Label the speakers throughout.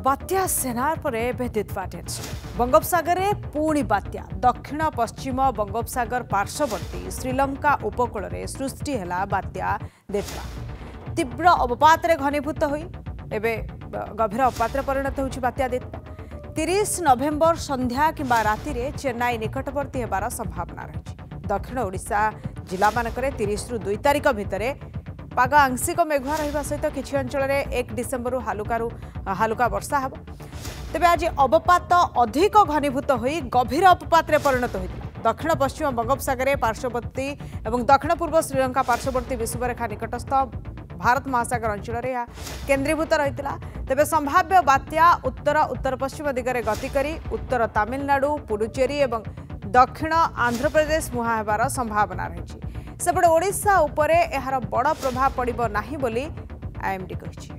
Speaker 1: बात्या सेनार पर दिदवा टेंशन बंगोपसागर में पुणी बात्या दक्षिण पश्चिम बंगोपसागर पार्श्ववर्ती श्रीलंका उपकूल में सृष्टि है बात्या दिदवा तीव्र अवपात घनीभूत हो गभीर अवपात परिणत हो बात्या दिदवा 30 नवेम्बर संध्या किंबा राति रे चेन्नई निकटवर्ती होबार संभावना रही। दक्षिण ओडिशा जिला मानकरे 30 रु 2 तारिख भितर पाग आंशिक मेघुआ रहा सहित किसी अंचल 1 डिसेम्बर हालुका वर्षा हे तेज आज अवपात अधिक घनीभूत हो गभीर अवपात परिणत होता। दक्षिण पश्चिम बंगोपसागर पार्श्ववर्ती और दक्षिण पूर्व श्रीलंका पार्श्ववर्ती विषुवरेखा निकटस्थ भारत महासागर अंचल केन्द्रीभूत रही। तेज संभाव्य बात्या उत्तर उत्तर पश्चिम दिगरे गति करी उत्तर तमिलनाडु पुडुचेरी और दक्षिण आंध्र प्रदेश मुहां होबार संभावना रही। सेपटे ओडिशा उपरे एहार बड़ प्रभाव पड़िबो नाही बोली आईएमडी कहिछि।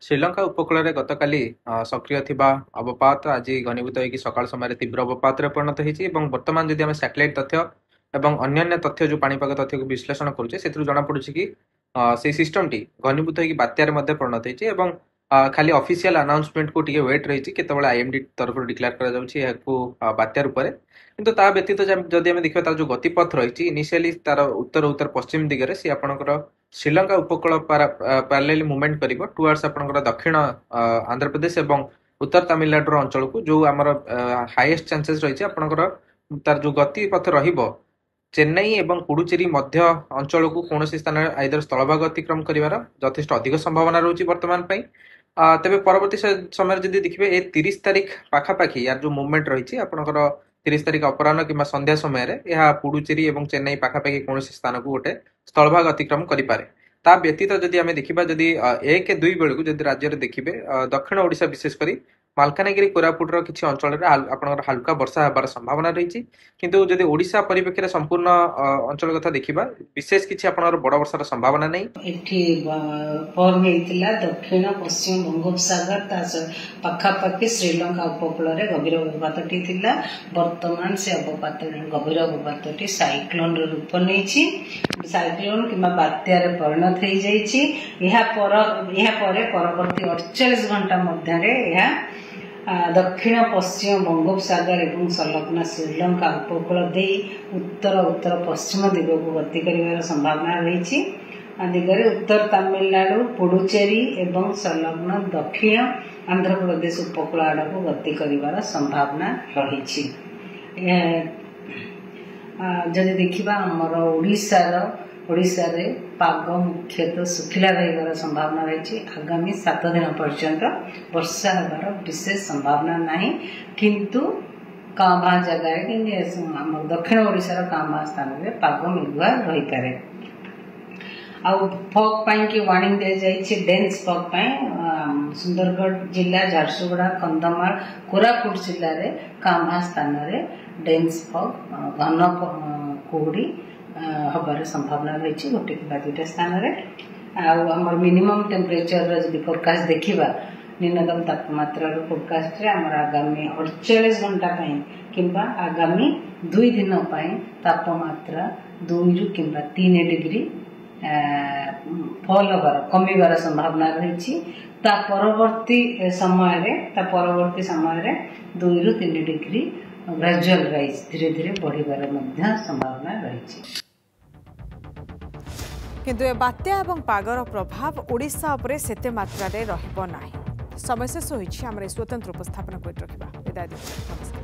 Speaker 2: श्रीलंका उपकूल में गतकाली सक्रिय थिबा अवपात आज घनीभूत होगी सकाल समय तीव्र अवपात परिणत होती। बर्तमान जदि आम सैटेलाइट तथ्य और अन्य तथ्य जो पाणीपाग तथ्य को विश्लेषण करुचे से जना पड़ुछि कि से सिस्टम टी घनीभूत होगी बात्यार परिणत होती। खाली ऑफिशियल अनाउंसमेंट को टिके वेट रही केतबेले आईएमडी तरफ डिक्लेयर करा जाउछि याकू बात्यार उपरे किंतु ता व्यतीत जदि आम देखिबा तार जो गतिपथ रही इनिशियली तार उत्तर उत्तर पश्चिम दिगरे सी आपनकर श्रीलंका उपकूल पैरेलल मूवमेंट करिवो टुवर्ड्स आपनकर दक्षिण आंध्र प्रदेश एवं उत्तर तमिलनाडु अंचल को जो आमर हाईएस्ट चांसेस रही आपनकर तार जो गतिपथ रहिबो चेन्नई एवं पुडुचेरी मध्य अंचल को कौन स्थान आइदर स्थलभाग अतिक्रम कर यथेष अधिक संभावना रही वर्तमान तेरे परवर्ती समय जब देखिए ये 30 तारिख पाखापाखि यार जो मूवमेंट रही आपंकर 30 तारिख अपराह कि संध्या समय यह पुडुचेरी और चेन्नई पाखापाखि कौन स्थान को गोटे स्थलभाग अतिक्रम करें। ता व्यतीत जदि आम देखा जदि 1-2 बेलू जदि राज्य में देखिए दक्षिण ओडिशा विशेषकर मालकानगिरी कोरापुट किसी अंचल आपंकर हल्का वर्षा होबार संभावना रही किंतु जदि ओडिशा परिप्रेक्षी में संपूर्ण अंचल कथा देखा विशेष किसी आपनकर बड़ वर्षार संभावना नहीं।
Speaker 3: दक्षिण पश्चिम बंगोपसागर पाखापाखि श्रीलंका उपकूल में गभीर अवपात वर्तमान से अवपात गभीर अवपात साइक्लोन रूप नहीं साइक्लोन कि बात्यार परिणत हो जाए। परवर्ती 48 घंटा मध्य दक्षिण पश्चिम बंगोपसागर एवं संलग्न श्रीलंका उपकूल दे उत्तर उत्तर पश्चिम दिग को गति कर संभावना रही। दिगरे उत्तर तमिलनाडु पुडुचेरी एवं संलग्न दक्षिण आंध्र प्रदेश उपकूल आड़ को गति कर संभावना रही। जदि देखा आमर ओडिशा रे पाग मुख्यतः सुखिला रही संभावना रही। आगामी 7 दिन पर्यंत वर्षा होबार विशेष संभावना नहीं किंतु कांभा जगह कि दक्षिण ओडिशार कांभा स्थान में पाग मेघुआ रही पारे। फॉग की वार्निंग दी जाइए डेन्स फॉग सुंदरगढ़ जिला झारसुगुड़ा कंधमाल कोरापुट जिले में कांभा स्थान में डेन्स फॉग घन कुहुड़ी हबार संभावना रही 1-2 स्थान में। आम मिनिमम टेम्परेचर जब फोरकास्ट देखा न्यूनतम तापमात्रा फोरकास्ट आगामी 48 घंटा कि आगामी 2 दिन तापमात्रा 2 कि 3 डिग्री फल होबार कमिबार संभावना रही। परवर्ती समय 2 ରୁ 3 डिग्री ग्रेजुअल राइज धीरे धीरे बढ़िबार संभावना रही।
Speaker 1: किंतु ए बात्या एवं पागर प्रभाव ओडिशा उपरे सेते मात्रा रे रहिबो नाही। समय शेष होइछि। हमर स्वतंत्र उपस्थापन कोइ रखिबा विदाय दियौ। नमस्कार।